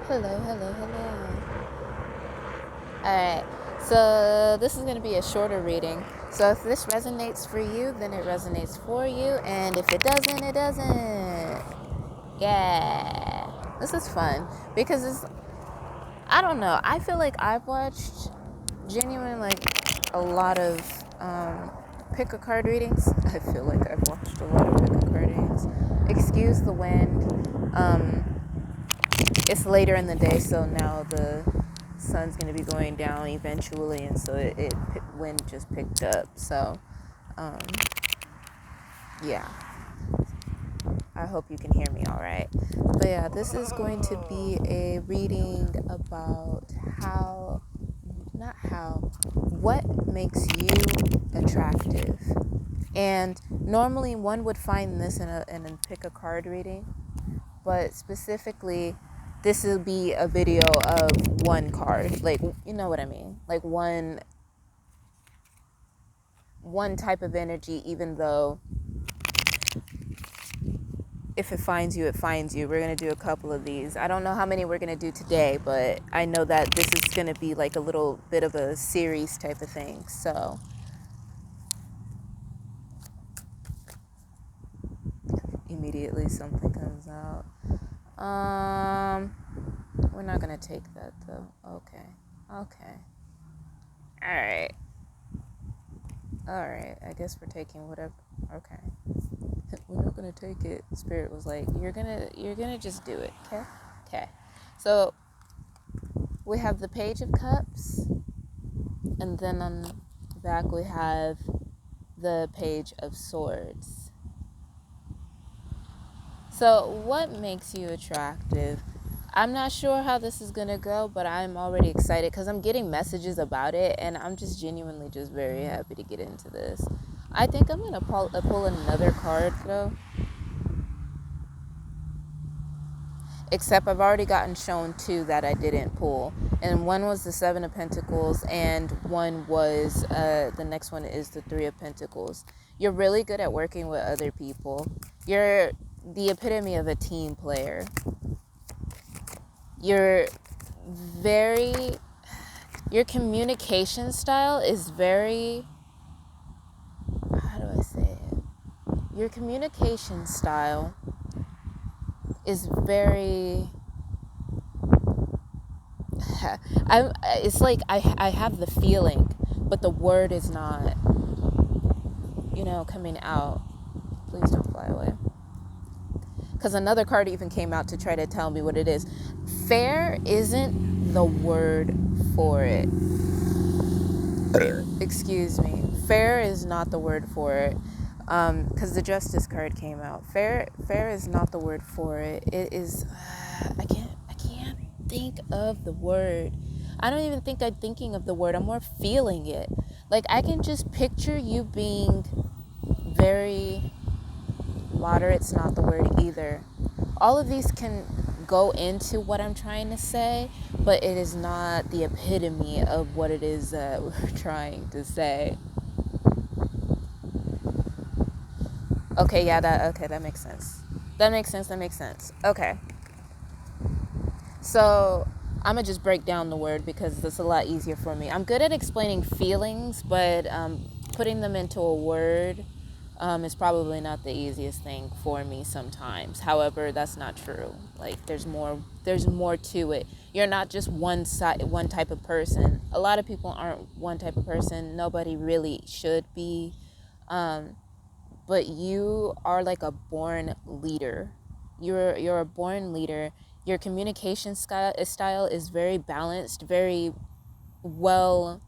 Hello, hello, hello. Alright, so this is going to be a shorter reading. So if this resonates for you, then it resonates for you. And if it doesn't, it doesn't. Yeah. This is fun because I don't know. I feel like I've watched genuine, a lot of pick a card readings. I feel like I've watched a lot of pick a card readings. Excuse the wind. It's later in the day, so now the sun's going to be going down eventually, and so wind just picked up. So um, yeah, I hope you can hear me all right. But yeah, this is going to be a reading about what makes you attractive. And normally one would find this in a pick a card reading, but specifically this will be a video of one card, like, you know what I mean, like one type of energy. Even though if it finds you, it finds you. We're going to do a couple of these. I don't know how many we're going to do today, but I know that this is going to be like a little bit of a series type of thing. So immediately something comes out. We're not going to take that though. Okay. All right, I guess we're taking whatever. Okay. We're not gonna take it. Spirit was like, you're gonna just do it. Okay. So we have the Page of Cups, and then on the back we have the Page of Swords. So what makes you attractive? I'm not sure how this is gonna go, but I'm already excited because I'm getting messages about it, and I'm just genuinely just very happy to get into this. I think I'm gonna pull another card though. Except I've already gotten shown two that I didn't pull. And one was the Seven of Pentacles, and one was, the next one is the Three of Pentacles. You're really good at working with other people. You're the epitome of a team player. Your communication style is very, how do I say it? Your communication style is very, it's like I have the feeling, but the word is not, coming out. Please don't fly away. Because another card even came out to try to tell me what it is. Fair isn't the word for it. Excuse me. Fair is not the word for it. Because the Justice card came out. Fair is not the word for it. It is. I can't think of the word. I don't even think I'm thinking of the word. I'm more feeling it. Like, I can just picture you being very moderate's not the word either. All of these can go into what I'm trying to say, but it is not the epitome of what it is that we're trying to say. Okay, yeah, that makes sense. That makes sense. Okay. So I'm gonna just break down the word because it's a lot easier for me. I'm good at explaining feelings, but putting them into a word is probably not the easiest thing for me sometimes. However, that's not true. Like, there's more to it. You're not just one type of person. A lot of people aren't one type of person. Nobody really should be. But you are like a born leader. You're a born leader. Your communication style is very balanced, very well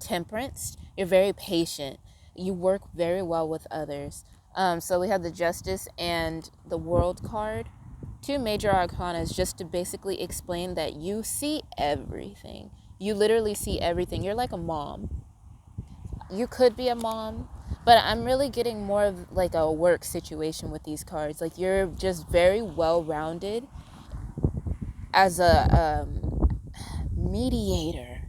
temperance. You're very patient. You work very well with others. So we have the Justice and the World card. Two major arcanas, just to basically explain that you see everything. You literally see everything. You're like a mom. You could be a mom, but I'm really getting more of like a work situation with these cards. Like, you're just very well-rounded as a mediator.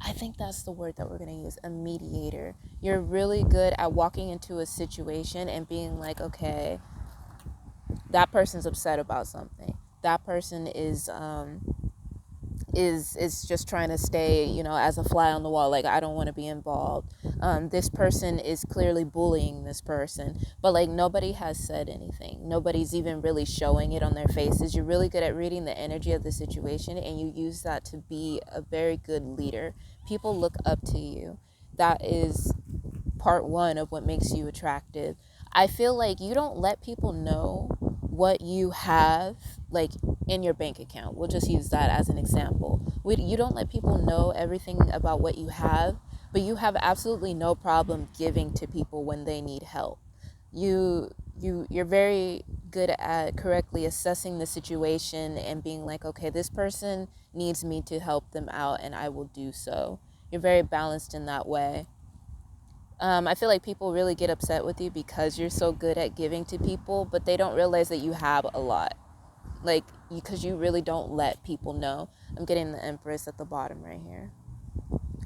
I think that's the word that we're going to use, a mediator. You're really good at walking into a situation and being like, okay, that person's upset about something. that person is just trying to stay, as a fly on the wall. Like, I don't want to be involved. This person is clearly bullying this person, but like nobody has said anything. Nobody's even really showing it on their faces. You're really good at reading the energy of the situation, and you use that to be a very good leader. People look up to you. That is part one of what makes you attractive. I feel like you don't let people know what you have, like, in your bank account. We'll just use that as an example. You don't let people know everything about what you have, but you have absolutely no problem giving to people when they need help. You're very good at correctly assessing the situation and being like, okay, this person needs me to help them out, and I will do so. You're very balanced in that way. I feel like people really get upset with you because you're so good at giving to people, but they don't realize that you have a lot. Like, because you really don't let people know. I'm getting the Empress at the bottom right here.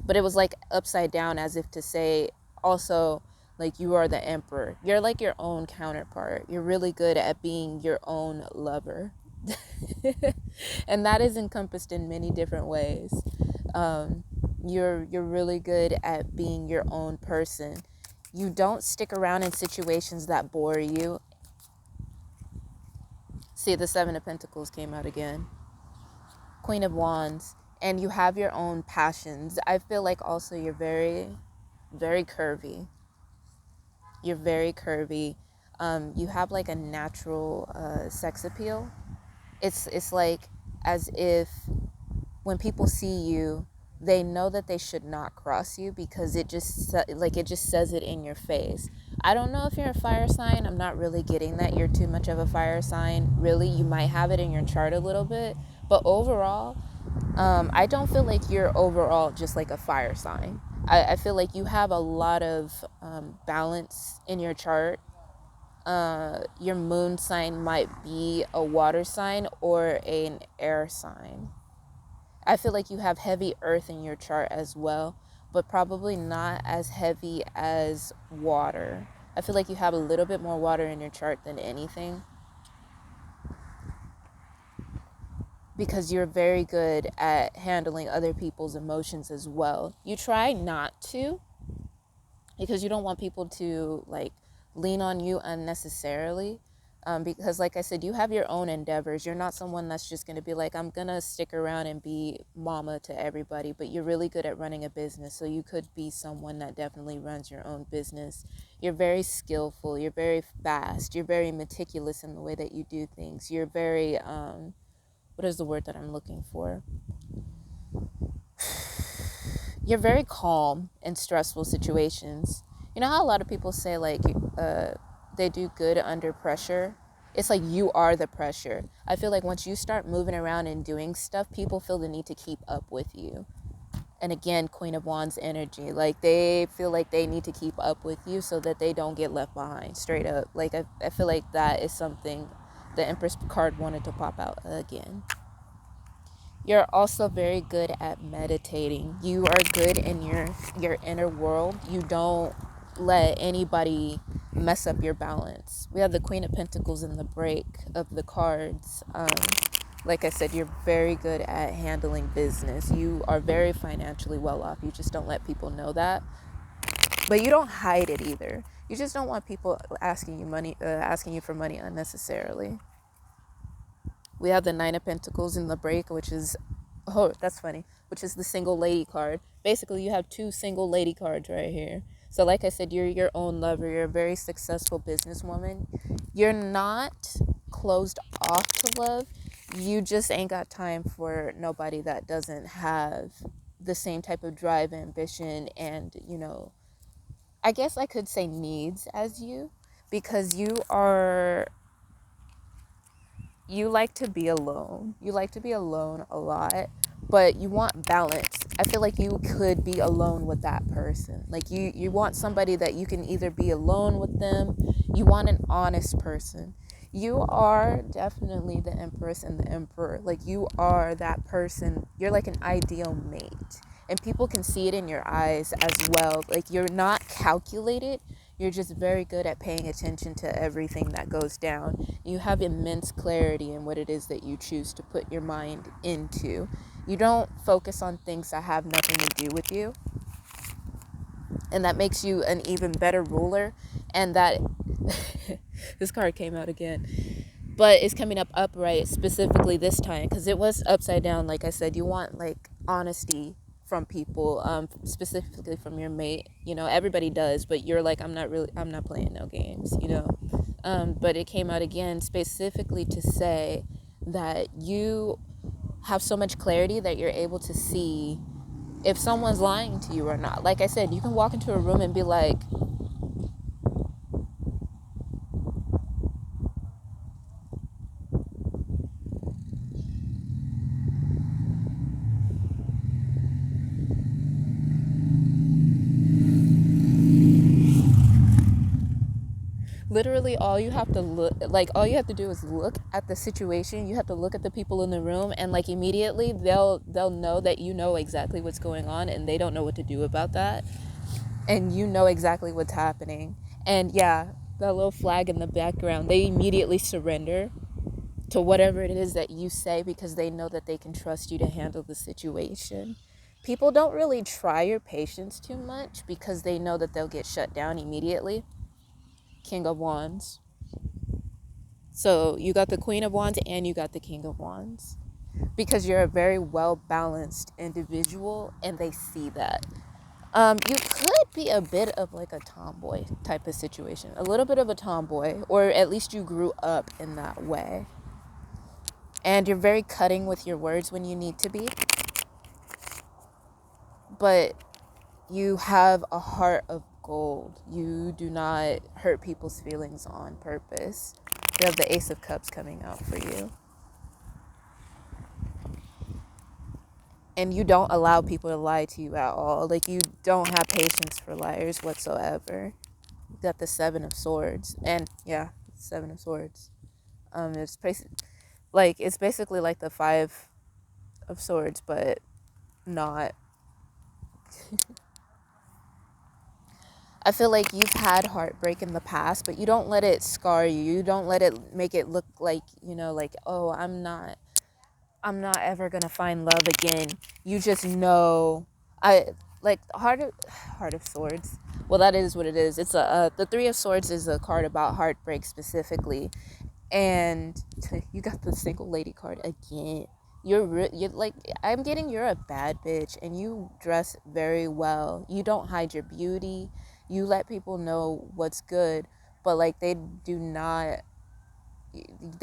But it was like upside down, as if to say also, like, you are the Emperor. You're like your own counterpart. You're really good at being your own lover. And that is encompassed in many different ways. You're really good at being your own person. You don't stick around in situations that bore you. See, the Seven of Pentacles came out again. Queen of Wands. And you have your own passions. I feel like also you're very, very curvy. You're very curvy. You have like a natural sex appeal. It's like as if when people see you, they know that they should not cross you, because it just says it in your face. I don't know if you're a fire sign. I'm not really getting that you're too much of a fire sign. Really, you might have it in your chart a little bit, but overall, I don't feel like you're overall just like a fire sign. I feel like you have a lot of balance in your chart. Your moon sign might be a water sign or an air sign. I feel like you have heavy earth in your chart as well, but probably not as heavy as water. I feel like you have a little bit more water in your chart than anything, because you're very good at handling other people's emotions as well. You try not to, because you don't want people to like lean on you unnecessarily. Because like I said, you have your own endeavors. You're not someone that's just going to be like, I'm going to stick around and be mama to everybody, but you're really good at running a business. So you could be someone that definitely runs your own business. You're very skillful. You're very fast. You're very meticulous in the way that you do things. You're very, what is the word that I'm looking for? You're very calm in stressful situations. You know how a lot of people say like they do good under pressure? It's like you are the pressure. I feel like once you start moving around and doing stuff, people feel the need to keep up with you. And again, Queen of Wands energy. Like, they feel like they need to keep up with you so that they don't get left behind, straight up. Like, I feel like that is something the Empress card wanted to pop out again. You're also very good at meditating. You are good in your inner world. You don't let anybody mess up your balance. We have the Queen of Pentacles in the break of the cards. Like I said, you're very good at handling business. You are very financially well off. You just don't let people know that. But you don't hide it either. You just don't want people asking you for money unnecessarily. We have the Nine of Pentacles in the break, which is, oh, that's funny, which is the single lady card. Basically, you have two single lady cards right here. So like I said, you're your own lover. You're a very successful businesswoman. You're not closed off to love. You just ain't got time for nobody that doesn't have the same type of drive, ambition, and, I guess I could say needs as you, because you like to be alone. You like to be alone a lot, but you want balance. I feel like you could be alone with that person. Like, you want somebody that you can either be alone with them. You want an honest person. You are definitely the Empress and the Emperor. Like, you are that person. You're like an ideal mate. And people can see it in your eyes as well. Like, you're not calculated. You're just very good at paying attention to everything that goes down. You have immense clarity in what it is that you choose to put your mind into. You don't focus on things that have nothing to do with you. And that makes you an even better ruler. And that this card came out again, but it's coming up upright specifically this time, because it was upside down. Like I said, you want like honesty from people, specifically from your mate. You know, everybody does, but you're like, I'm not playing no games, you know. But it came out again specifically to say that you have so much clarity that you're able to see if someone's lying to you or not. Like I said, you can walk into a room and be like, literally all you have to look, like all you have to do is look at the situation. You have to look at the people in the room, and like immediately they'll know that you know exactly what's going on, and they don't know what to do about that, and you know exactly what's happening. And yeah, that little flag in the background, they immediately surrender to whatever it is that you say, because they know that they can trust you to handle the situation. People don't really try your patience too much because they know that they'll get shut down immediately. King of Wands. So you got the Queen of Wands and you got the King of Wands, because you're a very well balanced individual, and they see that. You could be a bit of like a tomboy type of situation, a little bit of a tomboy, or at least you grew up in that way. And you're very cutting with your words when you need to be, but you have a heart of gold. You do not hurt people's feelings on purpose. You have the Ace of Cups coming out for you. And you don't allow people to lie to you at all. Like, you don't have patience for liars whatsoever. You got the Seven of Swords. And yeah, Seven of Swords. It's basically like the Five of Swords, but not. I feel like you've had heartbreak in the past, but you don't let it scar you. You don't let it make it look like, you know, like, oh, I'm not ever gonna find love again. You just know, I like Heart of Swords. Well, that is what it is. It's the Three of Swords is a card about heartbreak specifically, and you got the Single Lady card again. You're like, I'm getting, you're a bad bitch, and you dress very well. You don't hide your beauty. You let people know what's good, but like they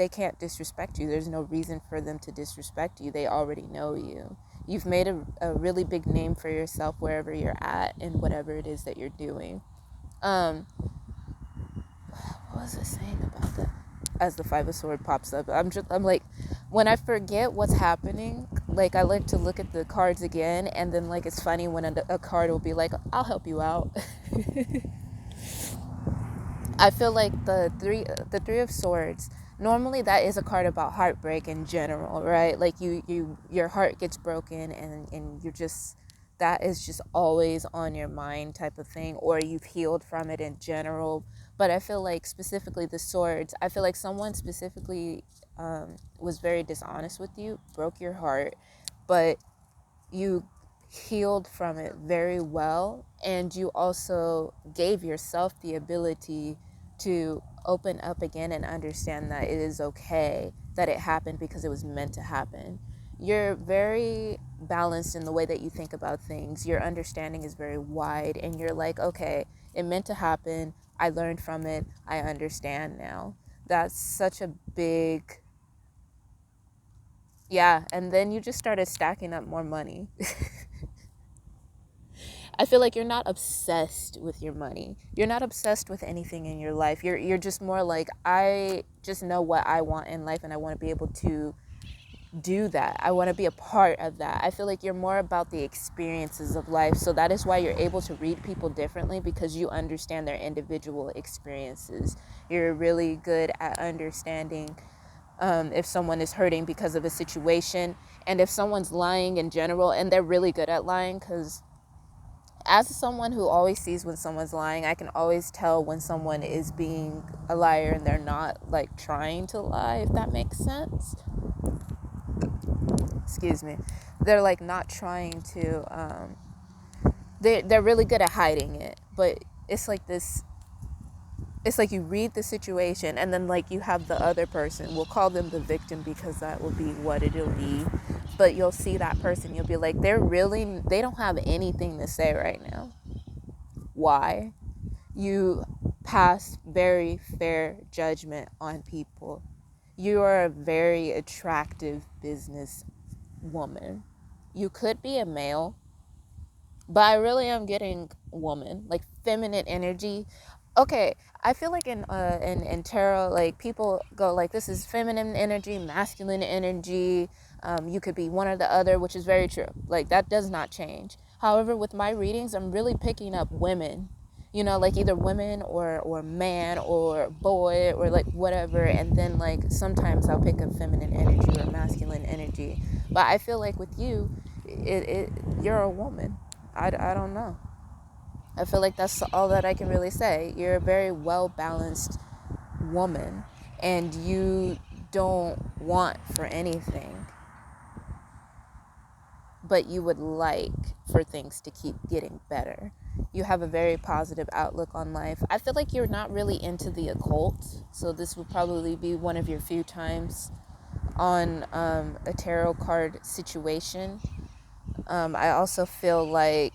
can't disrespect you. There's no reason for them to disrespect you. They already know you. You've made a really big name for yourself wherever you're at and whatever it is that you're doing. What was I saying about that? As the Five of Swords pops up, I'm like, when I forget what's happening, like I like to look at the cards again, and then like it's funny when a card will be like, I'll help you out. I feel like the three of Swords, normally that is a card about heartbreak in general, right? Like your heart gets broken, and you're just, that is just always on your mind type of thing, or you've healed from it in general. But I feel like specifically the Swords, I feel like someone specifically was very dishonest with you, broke your heart, but you healed from it very well, and you also gave yourself the ability to open up again and understand that it is okay that it happened, because it was meant to happen. You're very balanced in the way that you think about things. Your understanding is very wide, and you're like, okay, it meant to happen. I learned from it. I understand now. That's such a big, yeah. And then you just started stacking up more money. I feel like you're not obsessed with your money. You're not obsessed with anything in your life. You're just more like, I just know what I want in life, and I want to be able to do that. I want to be a part of that. I feel like you're more about the experiences of life. So that is why you're able to read people differently, because you understand their individual experiences. You're really good at understanding if someone is hurting because of a situation, and if someone's lying in general, and they're really good at lying, because as someone who always sees when someone's lying, I can always tell when someone is being a liar and they're not like trying to lie, if that makes sense. Excuse me. They're like not trying to they're really good at hiding it, but it's like this, it's like you read the situation and then like you have the other person, we'll call them the victim because that will be what it'll be, but you'll see that person, you'll be like, they don't have anything to say right now. Why? You pass very fair judgment on people. You are a very attractive business woman. You could be a male, but I really am getting woman, like feminine energy. Okay, I feel like in tarot, like people go like, this is feminine energy, masculine energy. You could be one or the other, which is very true. Like that does not change. However, with my readings, I'm really picking up women. You know, like either women or man or boy or like whatever, and then like sometimes I'll pick up feminine energy or masculine energy. But I feel like with you, you're a woman. I don't know. I feel like that's all that I can really say. You're a very well balanced woman and you don't want for anything, but you would like for things to keep getting better. You have a very positive outlook on life. I feel like you're not really into the occult, so this would probably be one of your few times on a tarot card situation. I also feel like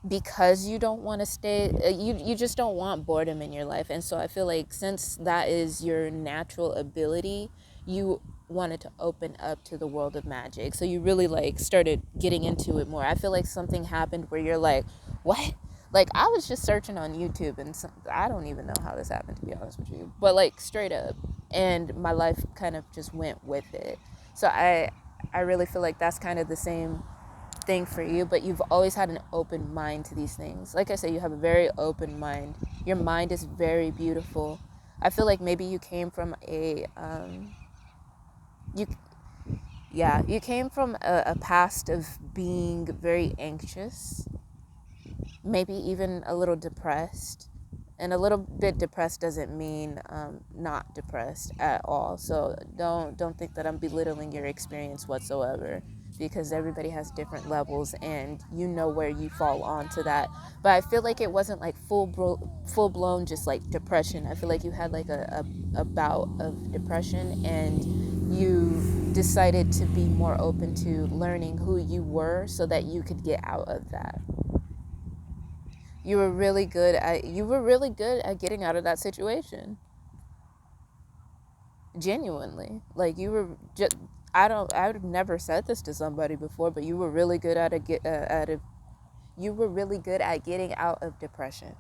because you don't want to stay, you just don't want boredom in your life, and so I feel like since that is your natural ability, you wanted to open up to the world of magic, so you really like started getting into it more. I feel like something happened where you're like, what? Like I was just searching on YouTube and I don't even know how this happened, to be honest with you, but like straight up, and my life kind of just went with it. So I really feel like that's kind of the same thing for you, but you've always had an open mind to these things. Like I said, you have a very open mind. Your mind is very beautiful. I feel like maybe you came from you you came from a past of being very anxious, maybe even a little depressed. And a little bit depressed doesn't mean not depressed at all. So don't think that I'm belittling your experience whatsoever, because everybody has different levels and you know where you fall onto that. But I feel like it wasn't like full blown just like depression. I feel like you had like a bout of depression and you decided to be more open to learning who you were so that you could get out of that. You were really good at getting out of that situation. Genuinely. Like you were just, I've never said this to somebody before, but you were really good you were really good at getting out of depression.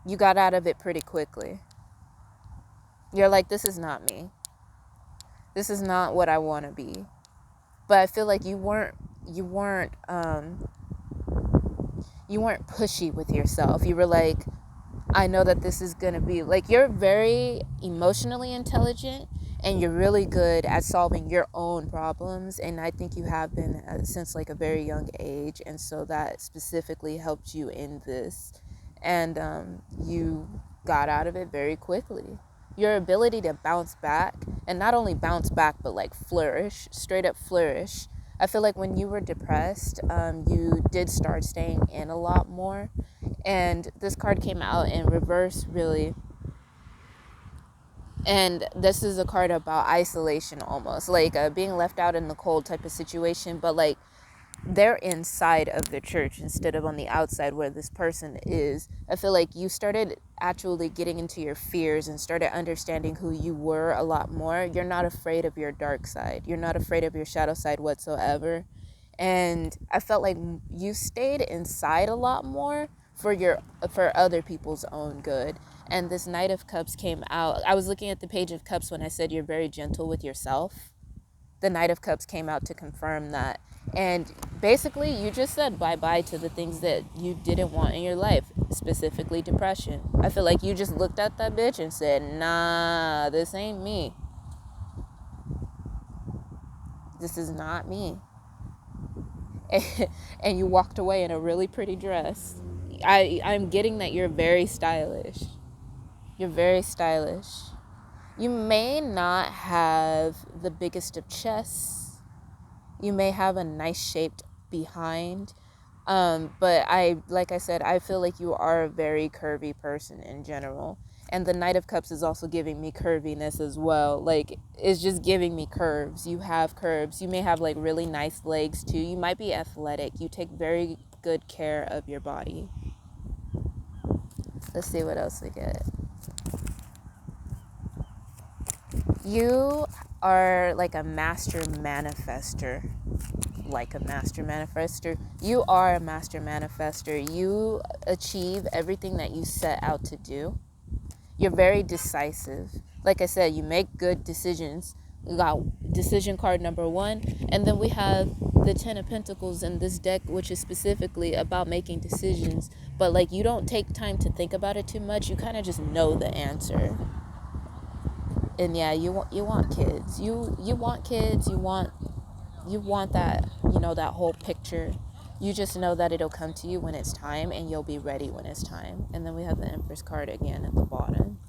You got out of it pretty quickly. You're like, this is not me. This is not what I want to be. But I feel like you weren't pushy with yourself. You were like, I know that this is going to be like, you're very emotionally intelligent and you're really good at solving your own problems. And I think you have been since like a very young age. And so that specifically helped you in this. And you got out of it very quickly. Your ability to bounce back, and not only bounce back, but like flourish, straight up flourish. I feel like when you were depressed, you did start staying in a lot more. And this card came out in reverse, really. And this is a card about isolation almost, like being left out in the cold type of situation, but like they're inside of the church instead of on the outside where this person is. I feel like you started actually getting into your fears and started understanding who you were a lot more. You're not afraid of your dark side. You're not afraid of your shadow side whatsoever. And I felt like you stayed inside a lot more for other people's own good. And this Knight of Cups came out. I was looking at the Page of Cups when I said you're very gentle with yourself. The Knight of Cups came out to confirm that. And basically, you just said bye-bye to the things that you didn't want in your life, specifically depression. I feel like you just looked at that bitch and said, nah, this ain't me. This is not me. and you walked away in a really pretty dress. I'm getting that you're very stylish. You're very stylish. You may not have the biggest of chests. You may have a nice shaped behind. But like I said, I feel like you are a very curvy person in general. And the Knight of Cups is also giving me curviness as well. Like, it's just giving me curves. You have curves. You may have like really nice legs too. You might be athletic. You take very good care of your body. Let's see what else we get. You are like a master manifester. You are a master manifester. You achieve everything that you set out to do. You're very decisive. Like I said, you make good decisions. We got decision card number 1, and then we have the 10 of Pentacles in this deck, which is specifically about making decisions. But like, you don't take time to think about it too much. You kind of just know the answer. And yeah, you want kids. You want kids. You want that, that whole picture. You just know that it'll come to you when it's time, and you'll be ready when it's time. And then we have the Empress card again at the bottom.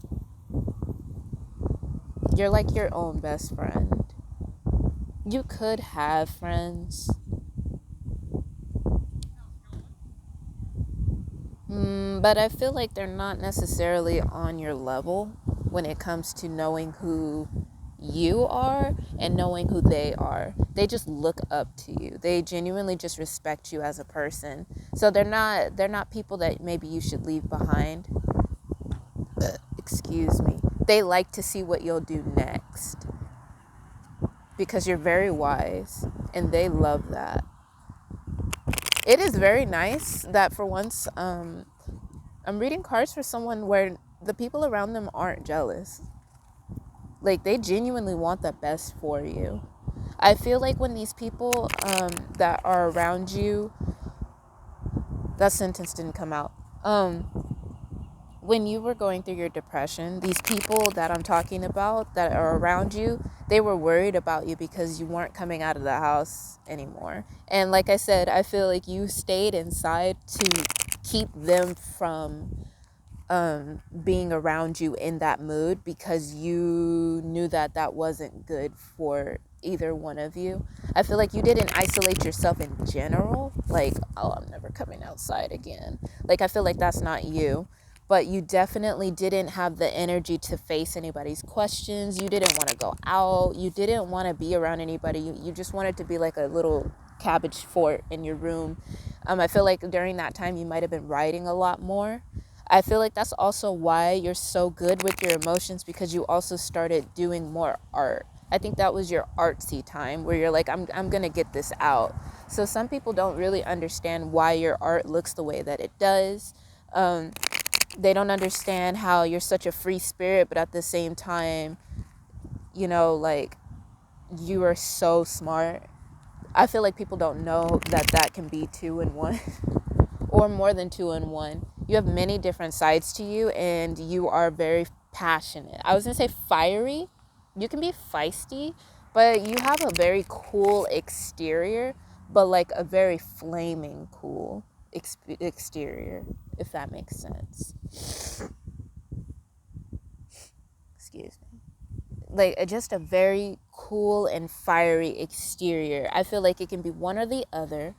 You're like your own best friend. You could have friends. But I feel like they're not necessarily on your level when it comes to knowing who you are and knowing who they are. They just look up to you. They genuinely just respect you as a person. So they're not people that maybe you should leave behind. Excuse me. They like to see what you'll do next, because you're very wise, and they love that. It is very nice that for once, I'm reading cards for someone where the people around them aren't jealous. Like, they genuinely want the best for you. I feel like when these people that are around you, that sentence didn't come out. When you were going through your depression, these people that I'm talking about that are around you, they were worried about you because you weren't coming out of the house anymore. And like I said, I feel like you stayed inside to keep them from being around you in that mood, because you knew that that wasn't good for either one of you. I feel like you didn't isolate yourself in general, like, oh, I'm never coming outside again. Like, I feel like that's not you. But you definitely didn't have the energy to face anybody's questions. You didn't want to go out. You didn't want to be around anybody. You just wanted to be like a little cabbage fort in your room. I feel like during that time you might have been writing a lot more. I feel like that's also why you're so good with your emotions, because you also started doing more art. I think that was your artsy time where you're like, I'm going to get this out. So some people don't really understand why your art looks the way that it does. They don't understand how you're such a free spirit, but at the same time, like, you are so smart. I feel like people don't know that that can be 2 in 1 or more than 2 in 1. You have many different sides to you, and you are very passionate. I was going to say fiery. You can be feisty, but you have a very cool exterior, but like a very flaming cool exterior, if that makes sense. Excuse me. Like, just a very cool and fiery exterior. I feel like it can be one or the other,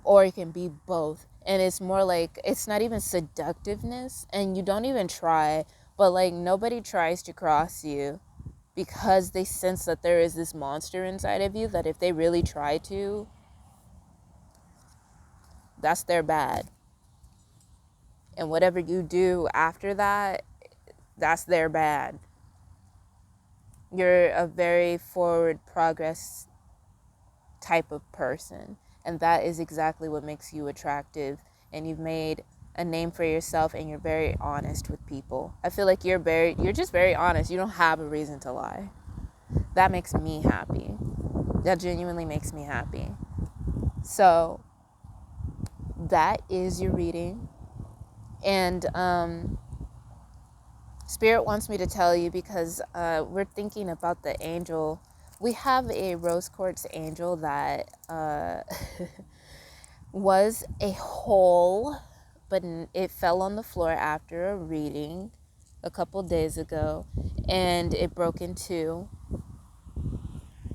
or it can be both. And it's more like, it's not even seductiveness, and you don't even try, but like, nobody tries to cross you because they sense that there is this monster inside of you that if they really try to, that's their bad. And whatever you do after that, that's their bad. You're a very forward progress type of person, and that is exactly what makes you attractive. And you've made a name for yourself, and you're very honest with people. I feel like you're just very honest. You don't have a reason to lie. That makes me happy. That genuinely makes me happy. So that is your reading. And Spirit wants me to tell you, because we're thinking about the angel We have a rose quartz angel that was a hole, but it fell on the floor after a reading a couple days ago, and it broke in two.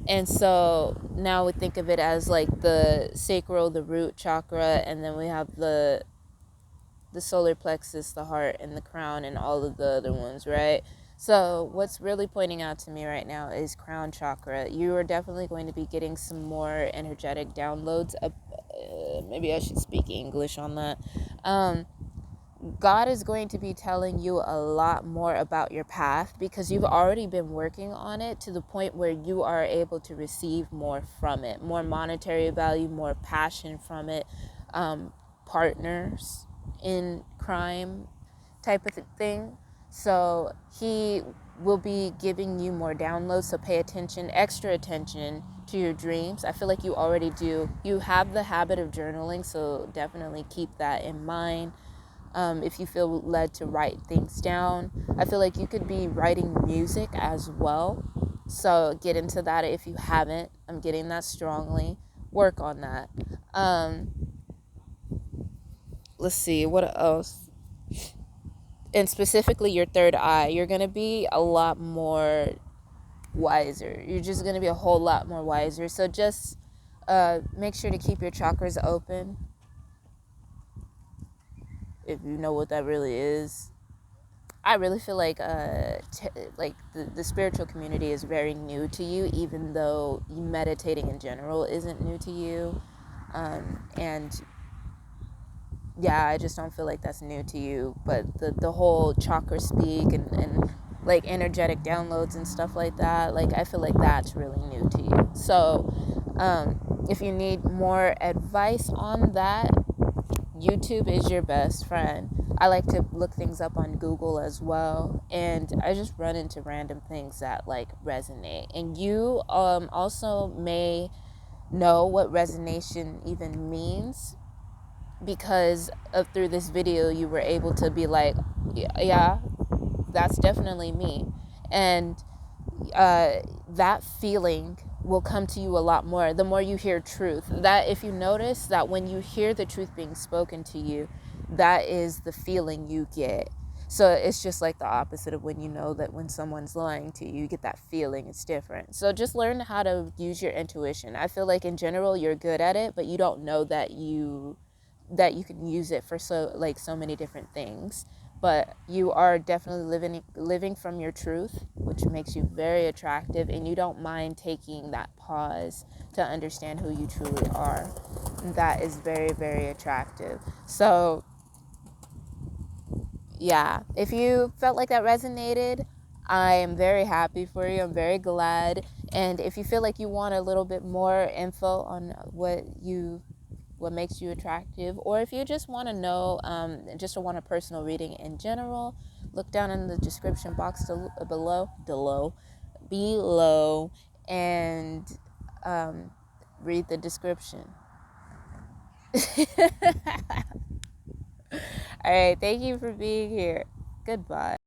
And so now we think of it as like the sacral, the root chakra, and then we have the solar plexus, the heart, and the crown, and all of the other ones, right? So what's really pointing out to me right now is crown chakra. You are definitely going to be getting some more energetic downloads. Maybe I should speak English on that. God is going to be telling you a lot more about your path because you've already been working on it to the point where you are able to receive more from it, more monetary value, more passion from it, partners in crime type of thing. So he will be giving you more downloads. So pay attention, extra attention to your dreams. I feel like you already do. You have the habit of journaling, so definitely keep that in mind. If you feel led to write things down, I feel like you could be writing music as well. So get into that if you haven't. I'm getting that strongly. Work on that. Let's see, what else? And specifically your third eye, you're going to be a lot more wiser. You're just going to be a whole lot more wiser. So just make sure to keep your chakras open, if you know what that really is. I really feel like the spiritual community is very new to you, even though meditating in general isn't new to you. And yeah, I just don't feel like that's new to you. But the whole chakra speak and like energetic downloads and stuff like that, like I feel like that's really new to you. So if you need more advice on that, YouTube is your best friend. I like to look things up on Google as well, and I just run into random things that like resonate. And you also may know what resonation even means because of through this video you were able to be like, yeah, that's definitely me. And that feeling will come to you a lot more the more you hear truth. That if you notice that when you hear the truth being spoken to you, that is the feeling you get. So it's just like the opposite of when you know that when someone's lying to you, you get that feeling. It's different. So just learn how to use your intuition. I feel like in general you're good at it, but you don't know that you can use it for so many different things. But you are definitely living from your truth, which makes you very attractive, and you don't mind taking that pause to understand who you truly are. And that is very, very attractive. So yeah, if you felt like that resonated, I am very happy for you. I'm very glad. And if you feel like you want a little bit more info on what makes you attractive, or if you just want to know, just want a personal reading in general, look down in the description box below, and read the description. All right, thank you for being here. Goodbye.